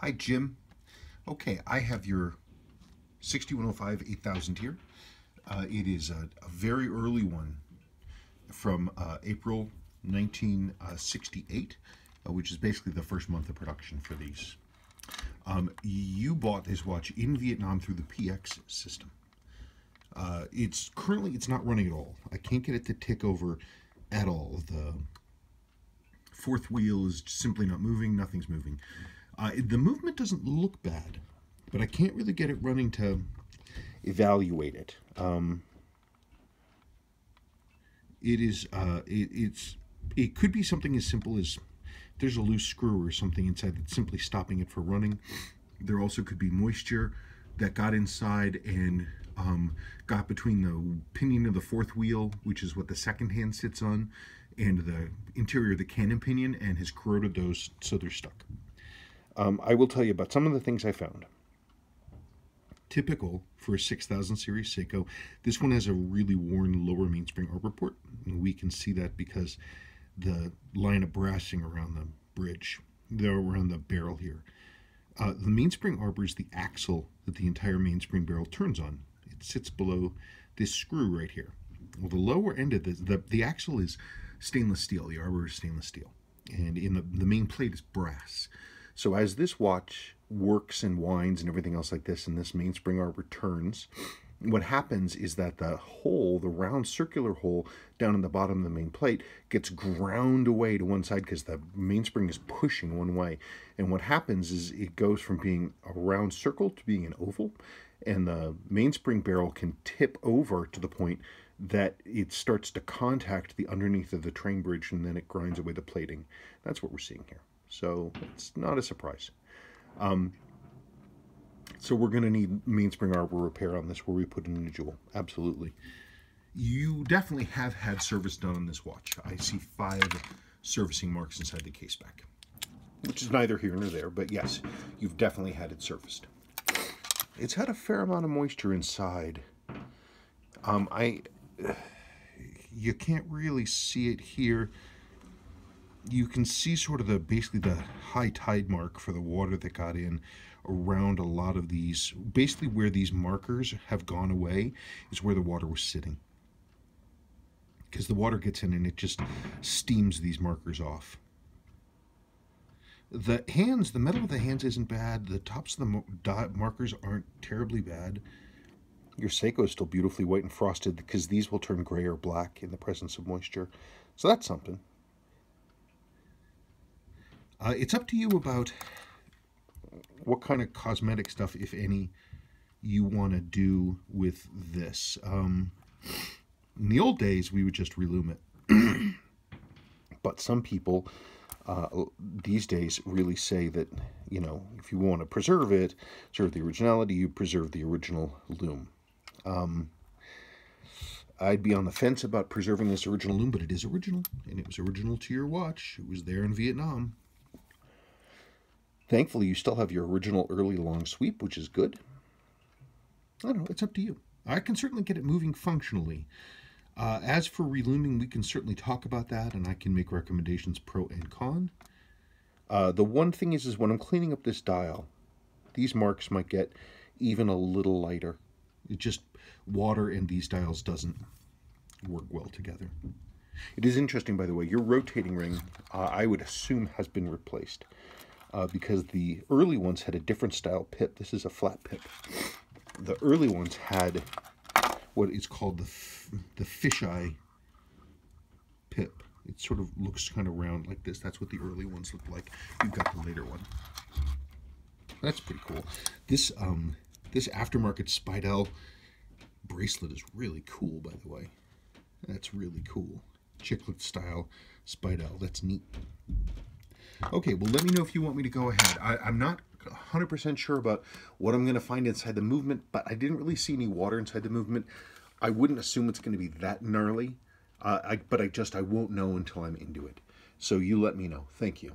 Hi, Jim. Okay, I have your 6105 8000 here. It is a very early one from April 1968, which is basically the first month of production for these. You bought this watch in Vietnam through the PX system. It's not running at all. I can't get it to tick over at all. The fourth wheel is simply not moving. Nothing's moving. The movement doesn't look bad, but I can't really get it running to evaluate it. It could be something as simple as there's a loose screw or something inside that's simply stopping it from running. There also could be moisture that got inside and got between the pinion of the fourth wheel, which is what the second hand sits on, and the interior of the cannon pinion, and has corroded those so they're stuck. I will tell you about some of the things I found. Typical for a 6000 series Seiko, this one has a really worn lower mainspring arbor port, and we can see that because the line of brassing around the bridge, around the barrel here. The mainspring arbor is the axle that the entire mainspring barrel turns on. It sits below this screw right here. Well, the lower end of the axle is stainless steel. The arbor is stainless steel, and in the main plate is brass. So as this watch works and winds and everything else like this, and this mainspring arbor turns, what happens is that the hole, the round circular hole down in the bottom of the main plate, gets ground away to one side because the mainspring is pushing one way. And what happens is it goes from being a round circle to being an oval, and the mainspring barrel can tip over to the point that it starts to contact the underneath of the train bridge, and then it grinds away the plating. That's what we're seeing here. So it's not a surprise. So we're going to need mainspring arbor repair on this where we put in a jewel. Absolutely. You definitely have had service done on this watch. I see 5 servicing marks inside the case back, which is neither here nor there, but yes, you've definitely had it serviced. It's had a fair amount of moisture inside. You can't really see it here. You can see sort of basically the high tide mark for the water that got in around a lot of these. Basically where these markers have gone away is where the water was sitting, because the water gets in and it just steams these markers off. The hands, the metal of the hands isn't bad. The tops of the markers aren't terribly bad. Your Seiko is still beautifully white and frosted because these will turn gray or black in the presence of moisture. So that's something. It's up to you about what kind of cosmetic stuff, if any, you want to do with this. In the old days, we would just relume it. But some people these days really say that, you know, if you want to preserve it, preserve the originality, you preserve the original loom. I'd be on the fence about preserving this original loom, but it is original, and it was original to your watch. It was there in Vietnam. Thankfully, you still have your original early long sweep, which is good. I don't know, it's up to you. I can certainly get it moving functionally. As for relooming, we can certainly talk about that, and I can make recommendations pro and con. The one thing is when I'm cleaning up this dial, these marks might get even a little lighter. It just, water and these dials doesn't work well together. It is interesting, by the way, your rotating ring, I would assume, has been replaced. Because the early ones had a different style pip. This is a flat pip. The early ones had what is called the fisheye pip. It sort of looks kind of round like this. That's what the early ones look like. You've got the later one. That's pretty cool. This aftermarket Spidel bracelet is really cool, by the way. That's really cool. Chiclet style Spidel. That's neat. Okay, well, let me know if you want me to go ahead. I'm not 100% sure about what I'm going to find inside the movement, but I didn't really see any water inside the movement. I wouldn't assume it's going to be that gnarly, but I won't know until I'm into it. So you let me know. Thank you.